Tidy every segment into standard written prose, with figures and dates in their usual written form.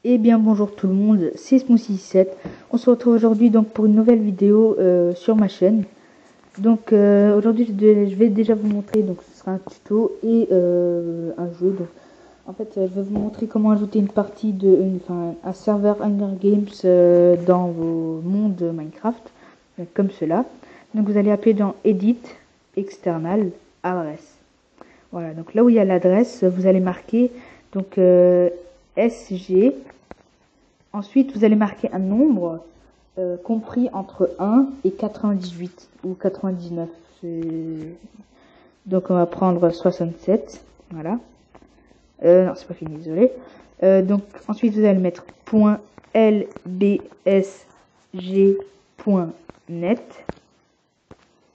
Eh bien bonjour tout le monde, c'est Smoothie7. On se retrouve aujourd'hui donc pour une nouvelle vidéo sur ma chaîne. Donc aujourd'hui je vais déjà vous montrer, donc ce sera un tuto et un jeu. Donc, en fait je vais vous montrer comment ajouter une partie un serveur Hunger Games dans vos mondes Minecraft, donc, comme cela. Donc vous allez appuyer dans Edit, External, Adresse. Voilà, donc là où il y a l'adresse, vous allez marquer donc SG. Ensuite, vous allez marquer un nombre compris entre 1 et 98 ou 99. Donc, on va prendre 67. Voilà. Non, c'est pas fini, désolé. Donc, ensuite, vous allez mettre .lbsg.net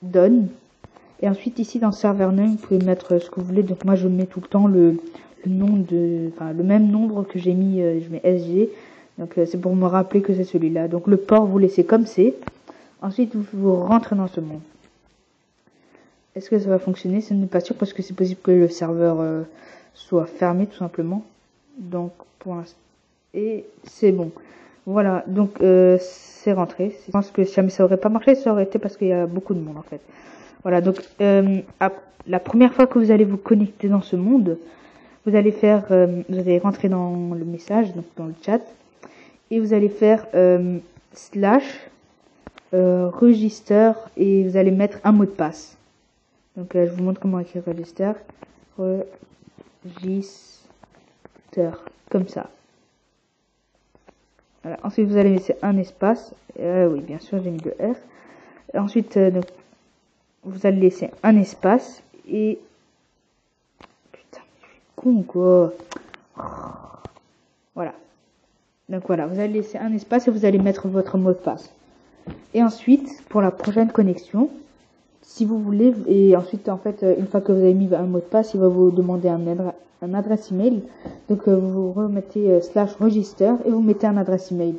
donne. Et ensuite, ici, dans le serveur name, vous pouvez mettre ce que vous voulez. Donc, moi, je mets tout le temps le nom le même nombre que j'ai mis, je mets SG. Donc c'est pour me rappeler que c'est celui-là. Donc le port vous laissez comme c'est. Ensuite vous rentrez dans ce monde. Est-ce que ça va fonctionner? Ce n'est pas sûr parce que c'est possible que le serveur soit fermé tout simplement. Donc pour l'instant. Et c'est bon. Voilà, donc c'est rentré. Je pense que si jamais ça aurait pas marché, ça aurait été parce qu'il y a beaucoup de monde en fait. Voilà, donc la première fois que vous allez vous connecter dans ce monde, vous allez rentrer dans le message, donc dans le chat. Et vous allez faire / register et vous allez mettre un mot de passe. Donc je vous montre comment écrire register. Register, comme ça. Voilà. Ensuite vous allez laisser un espace. Oui, bien sûr, j'ai mis le R. Ensuite, donc, vous allez laisser un espace et... Putain, je suis con quoi. Voilà. Donc voilà, vous allez laisser un espace et vous allez mettre votre mot de passe. Et ensuite, pour la prochaine connexion, si vous voulez, et ensuite, en fait, une fois que vous avez mis un mot de passe, il va vous demander un adresse email. Donc vous remettez / register et vous mettez un adresse email.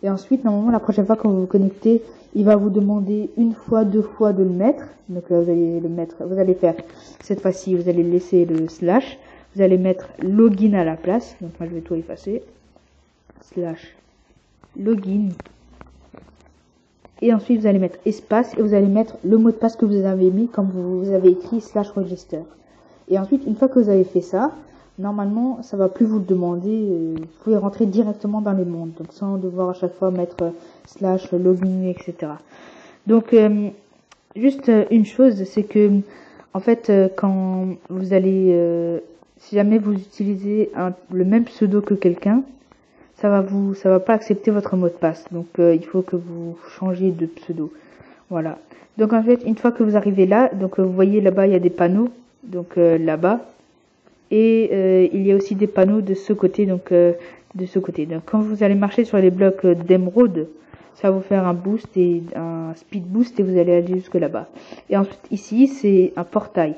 Et ensuite, normalement, la prochaine fois que vous vous connectez, il va vous demander une fois, deux fois de le mettre. Donc vous allez le mettre, vous allez faire, cette fois-ci, vous allez laisser le /, vous allez mettre login à la place. Donc moi, je vais tout effacer. / login et ensuite vous allez mettre espace et vous allez mettre le mot de passe que vous avez mis comme vous avez écrit / register. Et ensuite une fois que vous avez fait ça, normalement ça va plus vous le demander, vous pouvez rentrer directement dans les mondes, donc sans devoir à chaque fois mettre / login, etc. Donc juste une chose, c'est que en fait quand vous allez si jamais vous utilisez le même pseudo que quelqu'un, ça va pas accepter votre mot de passe. Donc il faut que vous changiez de pseudo. Voilà. Donc en fait, une fois que vous arrivez là, donc vous voyez là-bas il y a des panneaux, donc là-bas, et il y a aussi des panneaux de ce côté, donc de ce côté. Donc quand vous allez marcher sur les blocs d'émeraude, ça va vous faire un boost et un speed boost et vous allez aller jusque là-bas. Et ensuite ici c'est un portail.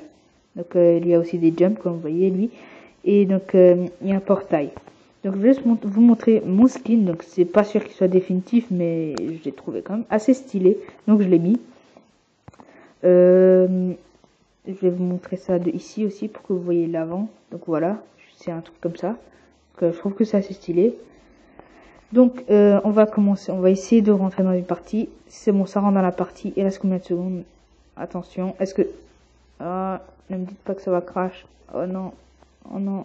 Donc il y a aussi des jumps comme vous voyez lui, et donc il y a un portail. Donc je vais juste vous montrer mon skin, donc c'est pas sûr qu'il soit définitif, mais je l'ai trouvé quand même assez stylé, donc je l'ai mis. Je vais vous montrer ça de ici aussi pour que vous voyez l'avant. Donc voilà, c'est un truc comme ça. Donc, je trouve que c'est assez stylé. Donc on va commencer, on va essayer de rentrer dans une partie. C'est bon, ça rentre dans la partie. Il reste combien de secondes? Attention, est-ce que... Ah, ne me dites pas que ça va crash. Oh non, oh non.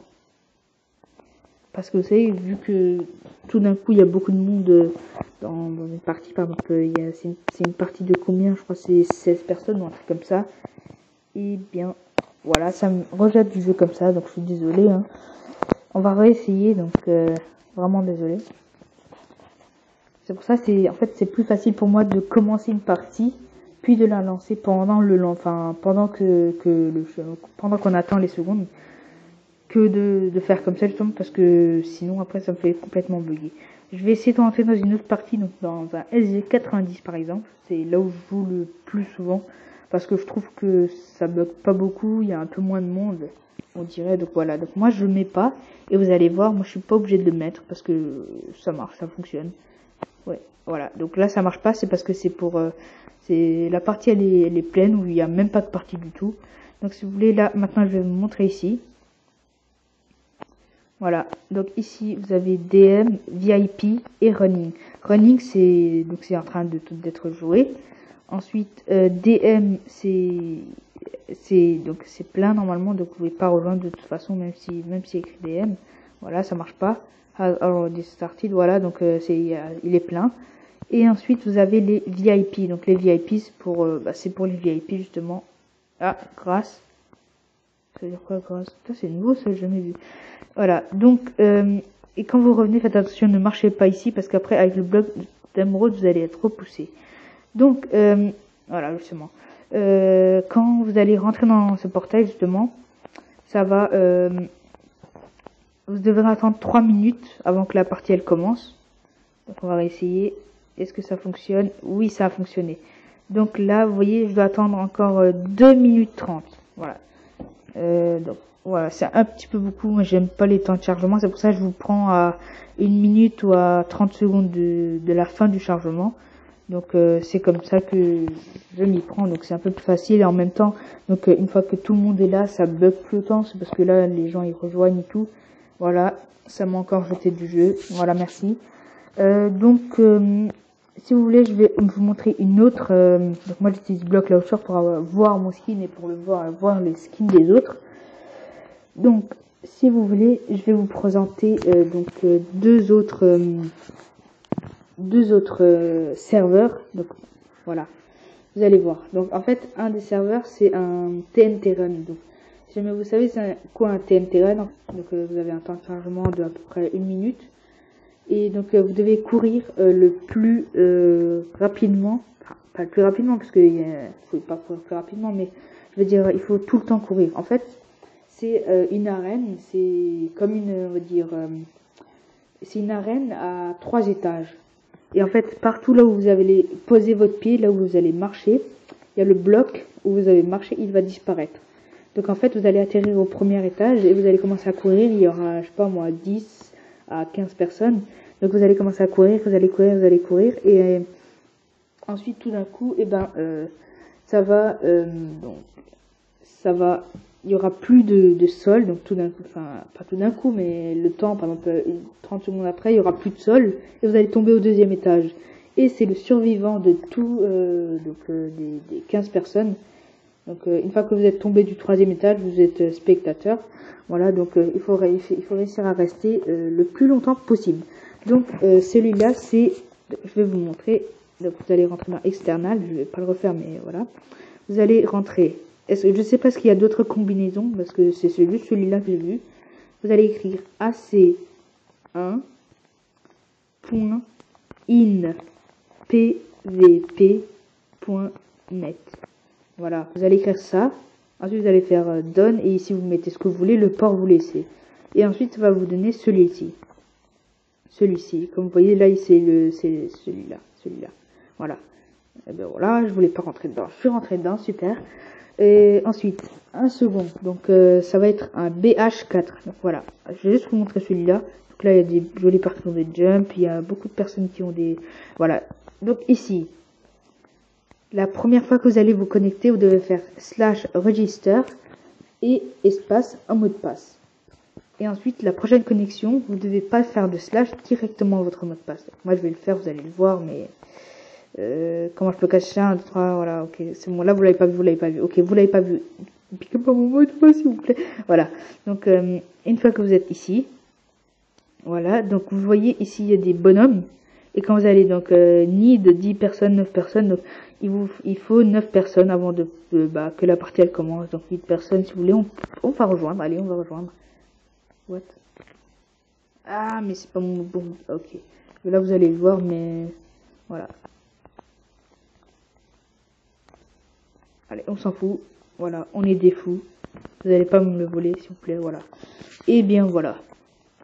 Parce que vous savez, vu que tout d'un coup il y a beaucoup de monde dans une partie, par exemple, c'est une partie de combien? Je crois que c'est 16 personnes ou un truc comme ça. Et bien, voilà, ça me rejette du jeu comme ça, donc je suis désolé. Hein. On va réessayer, donc vraiment désolé. C'est pour ça, en fait, c'est plus facile pour moi de commencer une partie, puis de la lancer pendant pendant qu'on attend les secondes. Que de faire comme ça justement parce que sinon après ça me fait complètement bugger. Je vais essayer de rentrer dans une autre partie, donc dans un SG90 par exemple, c'est là où je joue le plus souvent parce que je trouve que ça bug pas beaucoup, il y a un peu moins de monde on dirait, donc voilà, donc moi je le mets pas et vous allez voir, moi je suis pas obligé de le mettre parce que ça marche, ça fonctionne. Ouais, voilà, donc là ça marche pas, c'est parce que c'est pour c'est la partie elle est pleine où il y a même pas de partie du tout. Donc si vous voulez là maintenant je vais vous montrer ici. Voilà, donc ici vous avez DM, VIP et Running. Running c'est en train d'être joué. Ensuite DM c'est plein normalement, donc vous pouvez pas rejoindre de toute façon, même si écrit DM. Voilà, ça marche pas. Alors started, voilà, donc il est plein. Et ensuite vous avez les VIP. Donc les VIP c'est pour les VIP justement. Ah, grâce. Ça veut dire quoi grâce? C'est nouveau, ça j'ai jamais vu. Voilà, donc et quand vous revenez, faites attention, ne marchez pas ici parce qu'après avec le bloc d'émeraude vous allez être repoussé. Donc voilà, justement. Quand vous allez rentrer dans ce portail, justement, ça va vous devrez attendre 3 minutes avant que la partie elle commence. Donc on va réessayer. Est-ce que ça fonctionne? Oui, ça a fonctionné. Donc là, vous voyez, je dois attendre encore 2 minutes 30. Voilà. Donc voilà, c'est un petit peu beaucoup. Moi, j'aime pas les temps de chargement. C'est pour ça que je vous prends à 1 minute ou à 30 secondes de la fin du chargement. Donc c'est comme ça que je m'y prends. Donc c'est un peu plus facile. Et en même temps, donc une fois que tout le monde est là, ça bug plus autant. C'est parce que là, les gens ils rejoignent et tout. Voilà, ça m'a encore jeté du jeu. Voilà, merci. Donc si vous voulez, je vais vous montrer une autre. Donc moi j'utilise Block Launcher pour voir mon skin et pour voir les skins des autres. Donc si vous voulez, je vais vous présenter deux autres serveurs. Donc voilà, vous allez voir. Donc en fait, un des serveurs c'est un TNT Run. Donc si jamais vous savez c'est quoi un TNT Run, donc vous avez un temps de chargement de à peu près 1 minute. Et donc vous devez courir le plus rapidement, enfin, pas le plus rapidement parce que faut pas courir plus rapidement, mais je veux dire il faut tout le temps courir. En fait c'est une arène, c'est comme on va dire c'est une arène à 3 étages. Et en fait partout là où vous allez poser votre pied, là où vous allez marcher, il y a le bloc où vous avez marché, il va disparaître. Donc en fait vous allez atterrir au premier étage et vous allez commencer à courir, il y aura je sais pas moi 10 à 15 personnes. Donc vous allez commencer à courir, vous allez courir et ensuite tout d'un coup ça va il y aura plus de sol, donc tout d'un coup, enfin pas tout d'un coup mais le temps par exemple 30 secondes après, il y aura plus de sol et vous allez tomber au 2e étage. Et c'est le survivant de tout des 15 personnes. Donc une fois que vous êtes tombé du 3e étage, vous êtes spectateur. Voilà, donc il faut réussir à rester le plus longtemps possible. Donc celui-là, je vais vous montrer. Donc vous allez rentrer dans external, je vais pas le refaire, mais voilà. Vous allez rentrer. Je sais pas s'il y a d'autres combinaisons parce que c'est juste celui-là que j'ai vu. Vous allez écrire ac1.in.pvp.net. Voilà, vous allez écrire ça. Ensuite, vous allez faire done et ici vous mettez ce que vous voulez, le port vous laissez. Et ensuite, ça va vous donner celui-ci. Celui-ci, comme vous voyez là, c'est celui-là. Voilà. Et bien voilà, je voulais pas rentrer dedans. Je suis rentré dedans, super. Et ensuite, un second. Donc ça va être un BH4. Donc voilà, je vais juste vous montrer celui-là. Donc là, il y a des jolies parties qui ont des jumps. Il y a beaucoup de personnes qui ont des... Voilà. Donc ici, la première fois que vous allez vous connecter, vous devez faire /register et espace un mot de passe. Et ensuite, la prochaine connexion, vous ne devez pas faire de slash directement votre mot de passe. Moi, je vais le faire, vous allez le voir, mais comment je peux cacher 1, 2, 3, voilà, ok, c'est bon, là, vous l'avez pas vu, ok, vous l'avez pas vu. Piquez pas mon mot de passe, s'il vous plaît. Voilà, donc, une fois que vous êtes ici, voilà, donc vous voyez ici, il y a des bonhommes. Et quand vous allez, donc, need 10 personnes, 9 personnes, donc, il faut 9 personnes avant que la partie, elle commence. Donc, 8 personnes, si vous voulez, on va rejoindre, allez, on va rejoindre. What? Ah, mais c'est pas mon bon. Ok. Là, vous allez le voir, mais voilà. Allez, on s'en fout. Voilà, on est des fous. Vous n'allez pas me le voler, s'il vous plaît. Voilà. Et bien, voilà.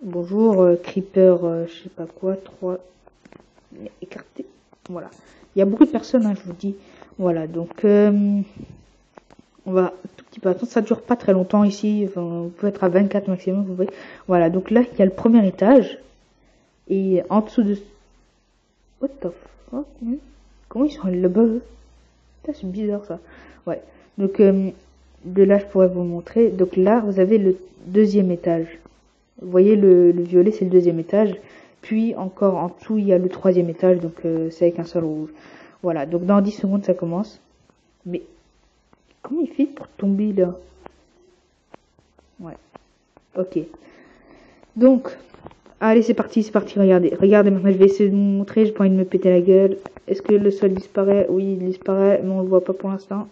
Bonjour, Creeper, je sais pas quoi, 3. Écarté. Voilà. Il y a beaucoup de personnes, hein, je vous dis. Voilà, donc, on va tout petit peu attendre, ça dure pas très longtemps ici, enfin, vous pouvez être à 24 maximum, vous voyez. Voilà, donc là, il y a le premier étage, et en dessous de... What the fuck, man? Comment ils sont allés là-bas? C'est bizarre ça. Ouais, donc de là, je pourrais vous montrer. Donc là, vous avez le 2e étage. Vous voyez, le violet, c'est le deuxième étage. Puis, encore en dessous, il y a le troisième étage. Donc, c'est avec un sol rouge. Voilà. Donc, dans 10 secondes, ça commence. Mais, comment il fait pour tomber, là? Ouais. Ok. Donc, allez, c'est parti, regardez. Regardez, maintenant, je vais essayer de vous montrer. J'ai pas envie de me péter la gueule. Est-ce que le sol disparaît? Oui, il disparaît, mais on le voit pas pour l'instant.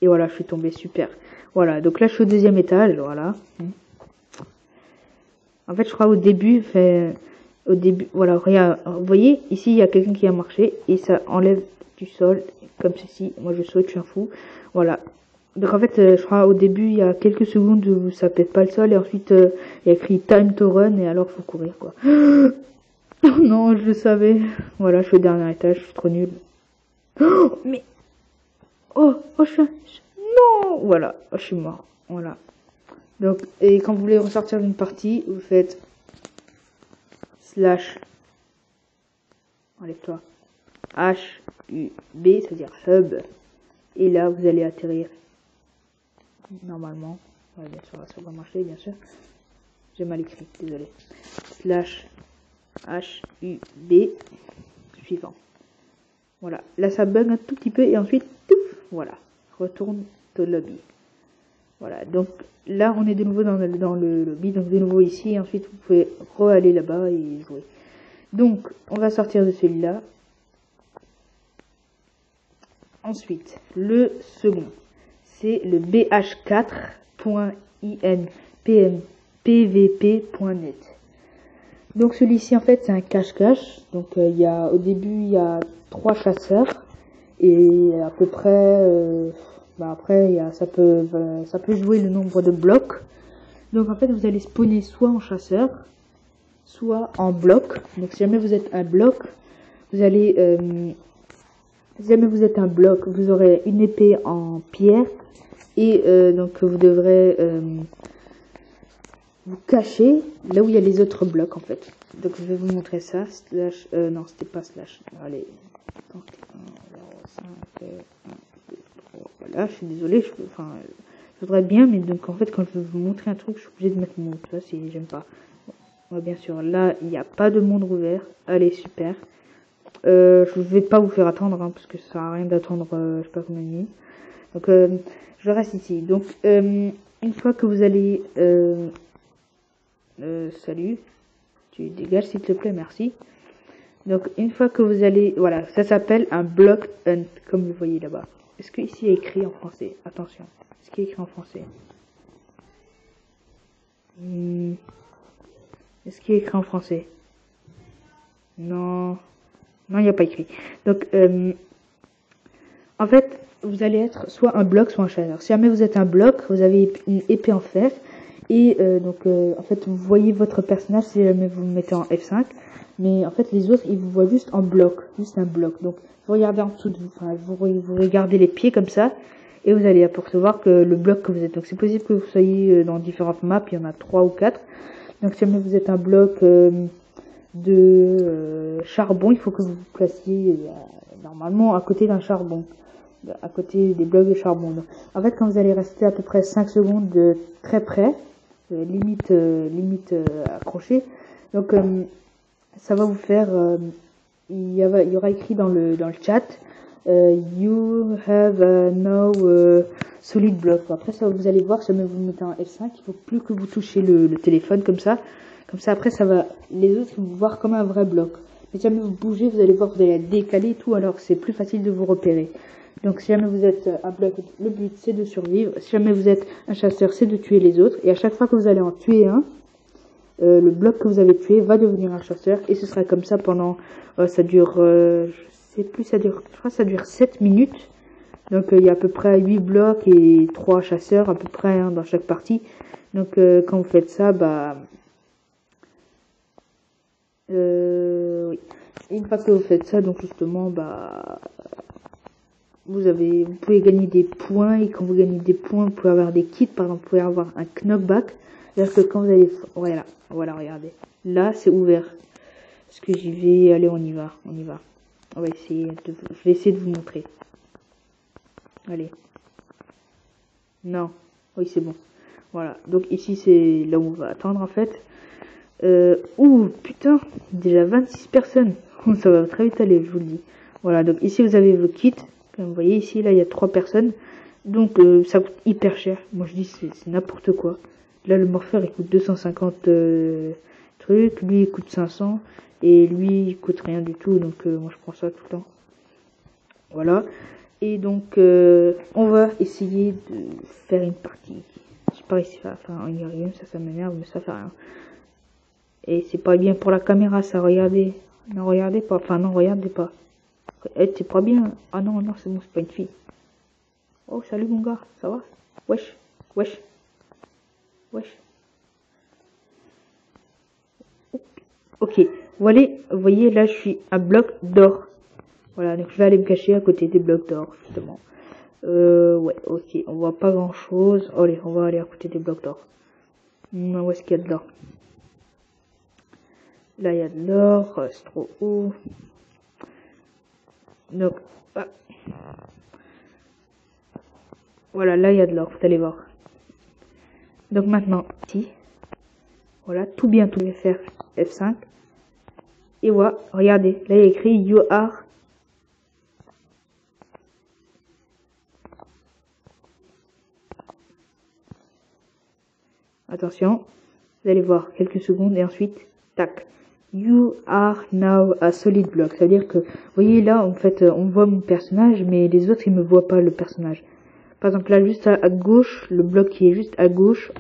Et voilà, je suis tombé, super. Voilà, donc là, je suis au deuxième étage, voilà. En fait, je crois au début, voilà, regarde, vous voyez, ici, il y a quelqu'un qui a marché, et ça enlève du sol, comme ceci. Moi, je saute, je suis un fou. Voilà. Donc, en fait, je crois, au début, il y a quelques secondes où ça pète pas le sol, et ensuite, il y a écrit time to run, et alors, faut courir, quoi. Oh non, je le savais. Voilà, je suis au dernier étage, je suis trop nul. Oh, mais, oh, non, voilà, oh, je suis mort, voilà. Donc, et quand vous voulez ressortir d'une partie, vous faites slash, enlève-toi, HUB, c'est-à-dire hub, et là, vous allez atterrir, normalement, ouais, bien sûr, ça va marcher, bien sûr, j'ai mal écrit, désolé, slash HUB, suivant, voilà, là, ça bug un tout petit peu, et ensuite, pouf, voilà, retourne au lobby, voilà, donc, là, on est de nouveau dans le lobby, donc de nouveau ici, et ensuite, vous pouvez re-aller là-bas et jouer. Donc, on va sortir de celui-là. Ensuite, le second, c'est le bh4.inpmpvp.net. Donc, celui-ci, en fait, c'est un cache-cache. Donc, au début, il y a 3 chasseurs, et à peu près... après, ça peut jouer le nombre de blocs. Donc en fait, vous allez spawner soit en chasseur, soit en bloc. Donc si jamais vous êtes un bloc, vous allez... si jamais vous êtes un bloc, vous aurez une épée en pierre. Et donc vous devrez vous cacher là où il y a les autres blocs en fait. Donc je vais vous montrer ça. Slash... non, c'était pas slash. Allez. Voilà, je suis désolée, je voudrais bien, mais donc en fait quand je veux vous montrer un truc, je suis obligée de mettre mon mot de passe et j'aime pas. Ouais, bien sûr, là il n'y a pas de monde ouvert. Allez, super. Je vais pas vous faire attendre, hein, parce que ça sert à rien d'attendre, je sais pas combien de minutes. Donc je reste ici. Donc une fois que vous allez... salut. Tu dégages s'il te plaît, merci. Donc une fois que vous allez... Voilà, ça s'appelle un block hunt, comme vous voyez là-bas. Est-ce que ici il y a écrit en français? Attention. Est-ce qu'il y a écrit en français? Est-ce qu'il y a écrit en français? Non. Non, il n'y a pas écrit. Donc, en fait, vous allez être soit un bloc, soit un chasseur. Si jamais vous êtes un bloc, vous avez une épée en fer. Et en fait, vous voyez votre personnage si jamais vous le mettez en F5. Mais en fait, les autres, ils vous voient juste en bloc. Juste un bloc. Donc, vous regardez en dessous de vous. Enfin, vous regardez les pieds comme ça. Et vous allez apercevoir que le bloc que vous êtes. Donc, c'est possible que vous soyez dans différentes maps. Il y en a 3 ou 4. Donc, si jamais vous êtes un bloc de charbon, il faut que vous vous placiez normalement à côté d'un charbon. À côté des blocs de charbon. Donc, en fait, quand vous allez rester à peu près 5 secondes de très près, limite accroché, donc ça va vous faire... il y aura écrit dans le chat you have no solid block. Après ça, vous allez voir, si jamais vous mettez un F5, il faut plus que vous touchez le téléphone comme ça après ça va, les autres vont vous voir comme un vrai bloc. Mais si jamais vous bougez, vous allez voir, vous allez décaler et tout, alors c'est plus facile de vous repérer. Donc si jamais vous êtes un bloc, le but c'est de survivre. Si jamais vous êtes un chasseur, c'est de tuer les autres. Et à chaque fois que vous allez en tuer un, le bloc que vous avez tué va devenir un chasseur. Et ce sera comme ça pendant, ça dure, je sais plus, je crois que ça dure 7 minutes. Donc il y a à peu près 8 blocs et 3 chasseurs à peu près dans chaque partie. Donc quand vous faites ça, oui. Une fois que vous faites ça, donc justement, vous pouvez gagner des points, et quand vous gagnez des points, vous pouvez avoir des kits, par exemple, vous pouvez avoir un knockback. C'est-à-dire que quand vous allez, voilà, regardez. Là, c'est ouvert. Parce que j'y vais, allez, on y va. Je vais essayer de vous montrer. Allez. Non. Oui, c'est bon. Voilà, donc ici c'est là où on va attendre en fait. Ouh, putain, déjà 26 personnes. Ça va très vite aller, je vous le dis. Voilà, donc ici vous avez vos kits. Comme vous voyez ici, là il y a 3 personnes. Donc ça coûte hyper cher. Moi je dis c'est n'importe quoi. Là le morpheur il coûte 250 trucs, lui il coûte 500 et lui il coûte rien du tout. Donc moi je prends ça tout le temps. Voilà. Et donc on va essayer de faire une partie. Je sais pas ici, enfin il y a rien, ça m'énerve, mais ça fait rien. Et c'est pas bien pour la caméra ça, regardez. Non, regardez pas, enfin non, regardez pas. Eh, c'est pas bien. Ah non, non, c'est bon, c'est pas une fille. Oh, salut mon gars, ça va? Wesh, wesh, wesh. Ok, voilà, vous voyez, là je suis à bloc d'or. Voilà, donc je vais aller me cacher à côté des blocs d'or, justement. Ouais, ok, on voit pas grand chose. Allez, on va aller à côté des blocs d'or. Où est-ce qu'il y a de l'or? Là, il y a de l'or, c'est trop haut. Donc, ah. Voilà, là, il y a de l'or, vous allez voir. Donc maintenant, ici, voilà, tout bien, tout bien faire F5. Et voilà, regardez, là, il y a écrit You are. Attention, vous allez voir quelques secondes et ensuite, tac. You are now a solid block. Ça veut dire que, vous voyez là, en fait, on voit mon personnage, mais les autres, ils me voient pas le personnage. Par exemple, là, juste à gauche, le bloc qui est juste à gauche,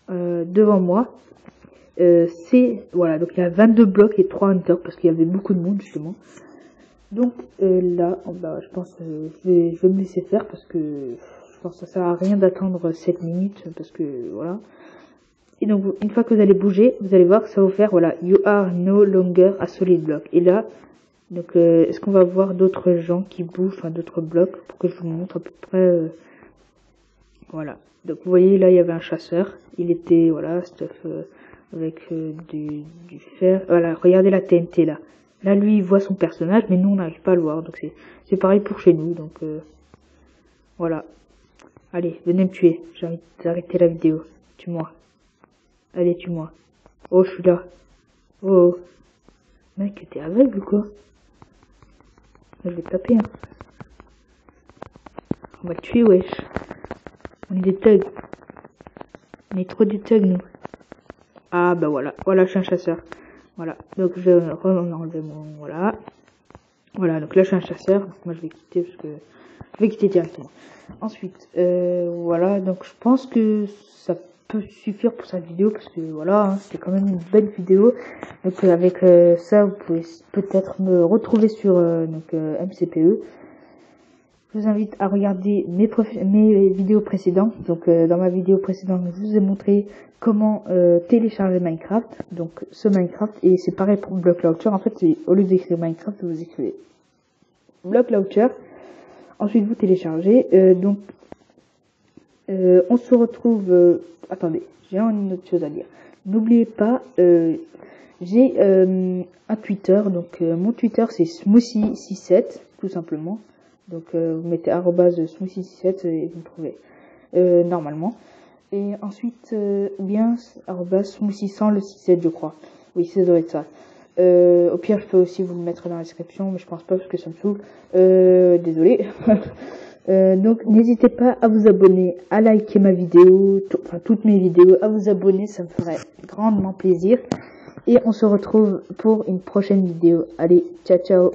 devant moi, c'est, voilà, donc il y a 22 blocs et 3 hunters, parce qu'il y avait beaucoup de monde, justement. Donc, là, bah, je pense, je vais me laisser faire, parce que, je pense que ça sert à rien d'attendre 7 minutes, parce que, voilà. Et donc, une fois que vous allez bouger, vous allez voir que ça va vous faire, voilà, you are no longer a solid block. Et là, donc, est-ce qu'on va voir d'autres gens qui bougent, enfin, d'autres blocs, pour que je vous montre à peu près, voilà. Donc, vous voyez, là, il y avait un chasseur. Il était, voilà, stuff, avec du fer. Voilà, regardez la TNT, là. Là, lui, il voit son personnage, mais nous, on n'arrive pas à le voir. Donc, c'est pareil pour chez nous. Donc, voilà. Allez, venez me tuer. J'ai envie d'arrêter la vidéo. Tue-moi. Allez, tue-moi. Oh, je suis là. Oh. Mec, t'es aveugle ou quoi? Je vais te taper, hein. On va le tuer, wesh. On est des thugs. On est trop des thugs, nous. Ah, bah voilà. Voilà, je suis un chasseur. Voilà. Donc, je vais enlever mon... Voilà. Voilà, donc là, je suis un chasseur. Donc, moi, je vais quitter parce que... Je vais quitter directement. Ensuite, voilà. Donc, je pense que ça peut suffire pour cette vidéo parce que voilà, hein, c'était quand même une belle vidéo. Donc avec ça, vous pouvez peut-être me retrouver sur MCPE. Je vous invite à regarder mes vidéos précédentes. Donc dans ma vidéo précédente, je vous ai montré comment télécharger Minecraft. Donc ce Minecraft, et c'est pareil pour Block Launcher. En fait, au lieu d'écrire Minecraft, vous écrivez Block Launcher. Ensuite, vous téléchargez. Donc on se retrouve... attendez, j'ai une autre chose à dire. N'oubliez pas, j'ai un Twitter. Donc mon Twitter c'est Smoothie67, tout simplement. Donc vous mettez @smoothie67 et vous me trouvez normalement. Et ensuite, bien @smoothie sans le 67, je crois. Oui, ça doit être ça. Au pire, je peux aussi vous le mettre dans la description, mais je pense pas parce que ça me saoule. Désolé. Donc n'hésitez pas à vous abonner, à liker ma vidéo, enfin toutes mes vidéos, à vous abonner, ça me ferait grandement plaisir. Et on se retrouve pour une prochaine vidéo. Allez, ciao ciao.